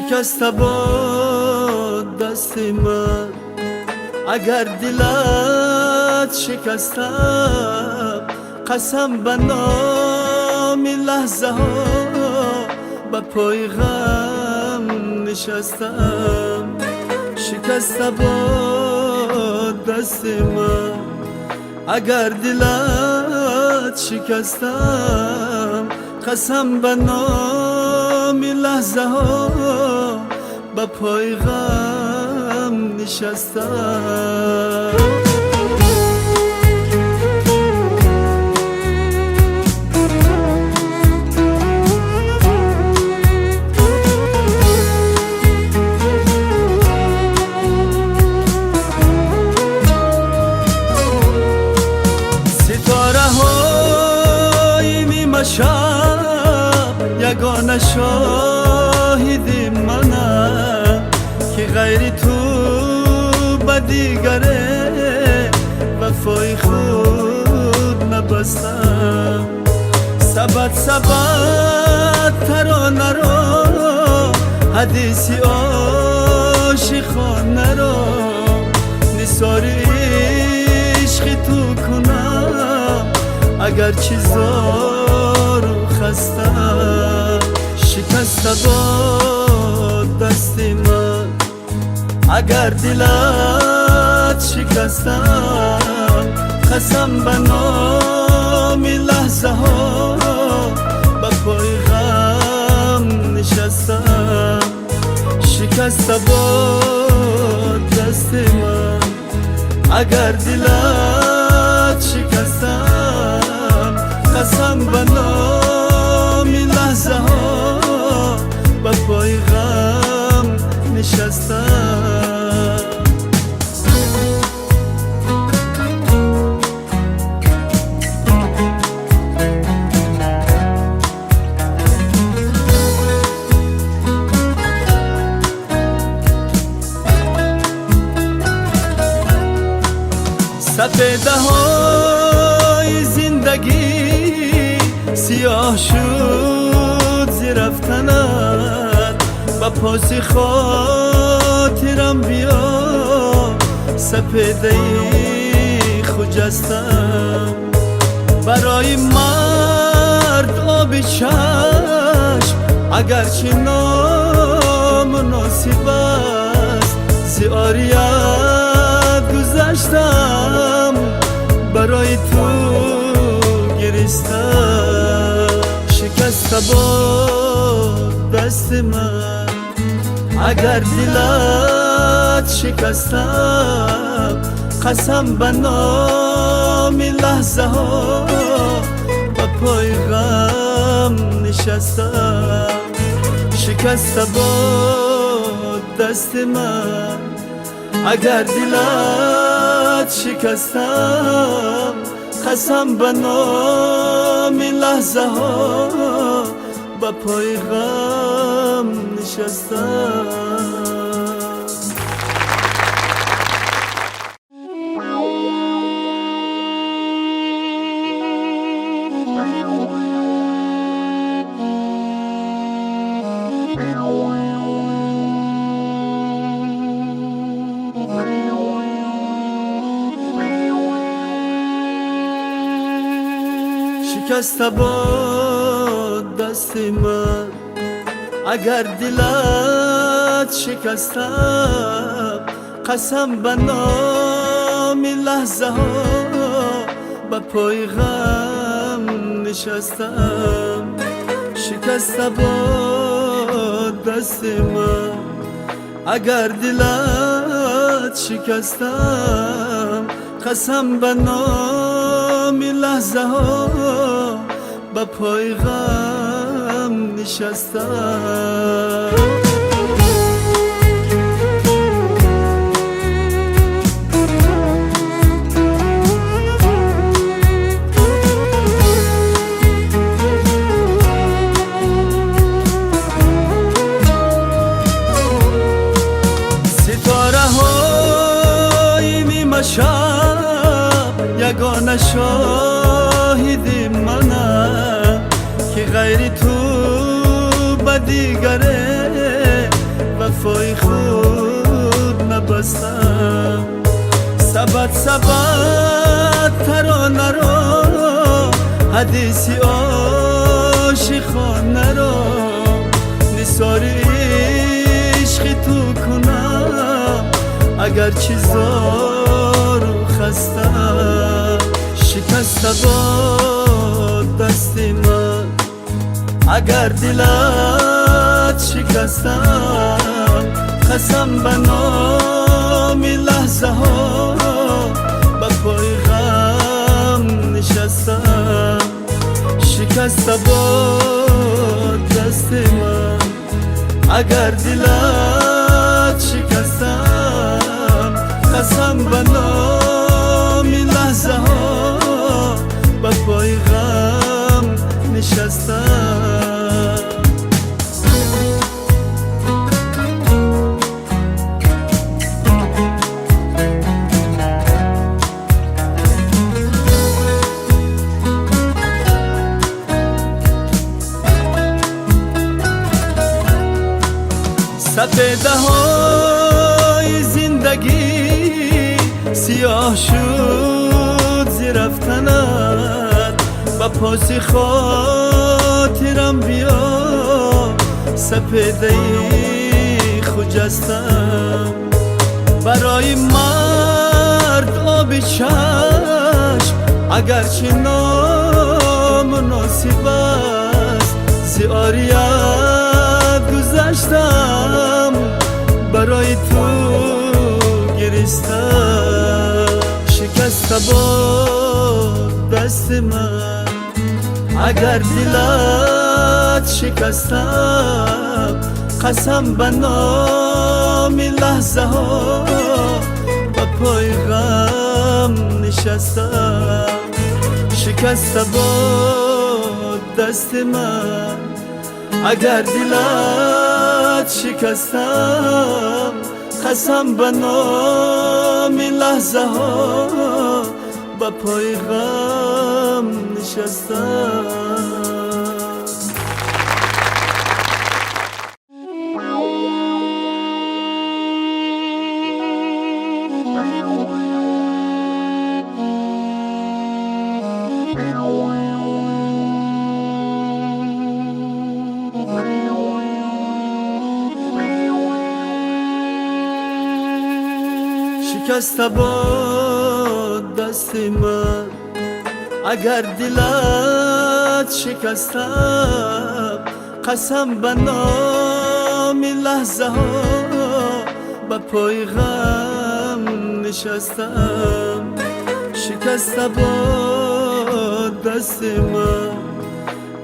شکسته باد دست من اگر دلت شکستم، قسم به نام لحظه ها به پای غم نشستم. شکسته باد دست من اگر دلت شکستم، قسم به نام لحظه ها به پای غم نشستم. شب یگانه شاهد منم که غیر تو به دیگره وفای خود نبستم. سبت ترانه را حدیثی عاشقانه را نثار عشق تو کنم اگر چیزار خستم. شکسته باد دست من اگر دلت شکستم، قسم به نام لحظه ها به پای غم نشستم. شکسته باد دست من اگر دلت شکستم، قسم به نام لحظه ها به پای غم نشستم. سپیده های زندگی سیاه شد ز رفتنت، با پاس خاطرم بیا سپیده خجستم. برای مرد آب چشم اگرچه نامناسب است، ز عاریت گذشتم برای تو گریستم. شکسته باد دست من اگر دلت شکستم، قسم به نام لحظه ها به پای غم نشستم. شکسته باد دست من اگر دلت شکستم، قسم به نام لحظه ها به پای غم نشستم. شکسته باد دست من اگر دلت شکستم، قسم به نام لحظه ها به پای غم نشستم. شکسته باد دست من اگر دلت شکستم، قسم به نام لحظه ها به پای غم نشستم. ستاره های نیمه شب یگانه شاهد منم که غیر تو به دیگره نبستم. سبت ترانه را حدیثی عاشقانه را نثار عشق تو کنم اگر چی زار و خستم. شکسته باد دست من اگر دلت شکستم. قسم به نام لحظه ها به پای غم نشستم. شکسته باد دست من اگر دلت شکستم. قسم به نام لحظه ها به پای غم نشستم. سپیده های زندگی سیاه شد زی رفتنت. با پاس خاطرم بیا سپیده خجستم. برای مرد آب چشم اگرچه نامناسب است زی عاریت گذشتم. برای تو گریستم. شکسته باد دست من اگر دلت شکستم. قسم به نام لحظه ها به پای غم نشستم. شکسته باد دست من اگر دلت شکستم. قسم به نام لحظه ها به پای غم نشستم. شکسته باد دست من اگر دلت شکستم. قسم به نام لحظه ها به پای غم نشستم. شکسته باد دست من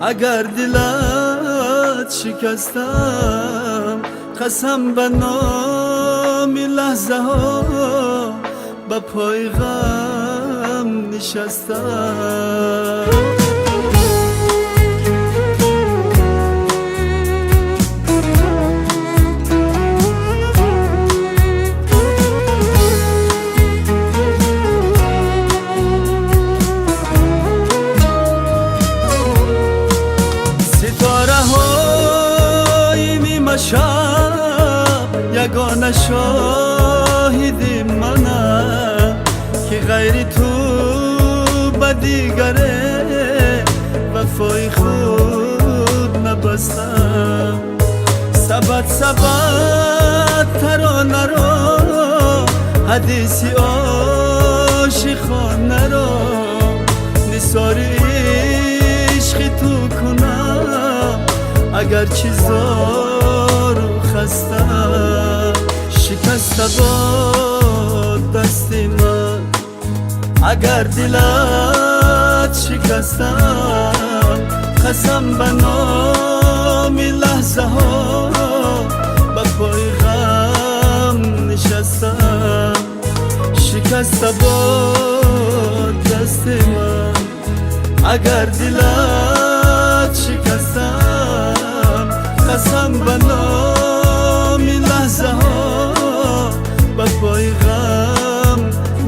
اگر دلت شکستم. قسم به نام لحظه ها به پای غم نشستم. ستاره های نیمه شب یگانه شاهد منم که غیر تو به دیگره وفای خود نبستم. سبت ترانه را حدیثی عاشقانه را نثار عشق تو کنم اگر چی زار و خستم. شکسته باد دست من اگر دلت شکستم. قسم به نام لحظه ها به پای غم نشستم. شکسته باد دست من اگر دلت شکستم. قسم به نام لحظه ها به پای غم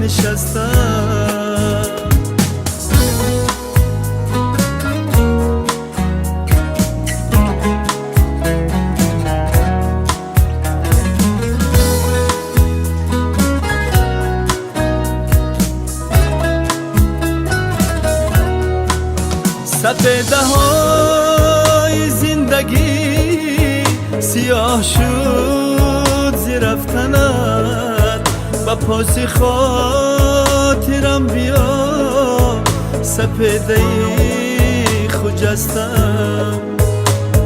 نشستم. پرده های زندگی سیاه شد زی رفتنت، با پاس خاطرم بیا سپیده خجستم.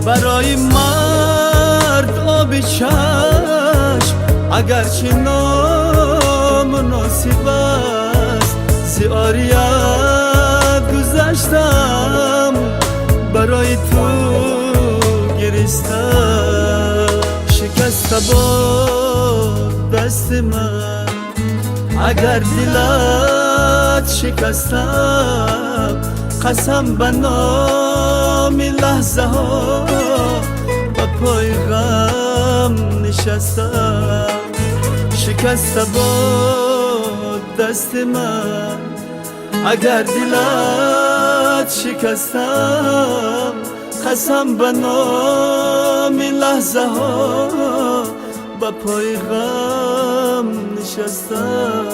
برای مرد آب چشم اگرچه نامناسب است، زیاریت گذشتم برای تو گریستم. شکست با دست من اگر دلت شکستم، قسم به نام لحظه ها با پای غم نشستم. شکست با دست من اگر دلت شکستم، قسم به نام لحظه ها با پای غم نشستم.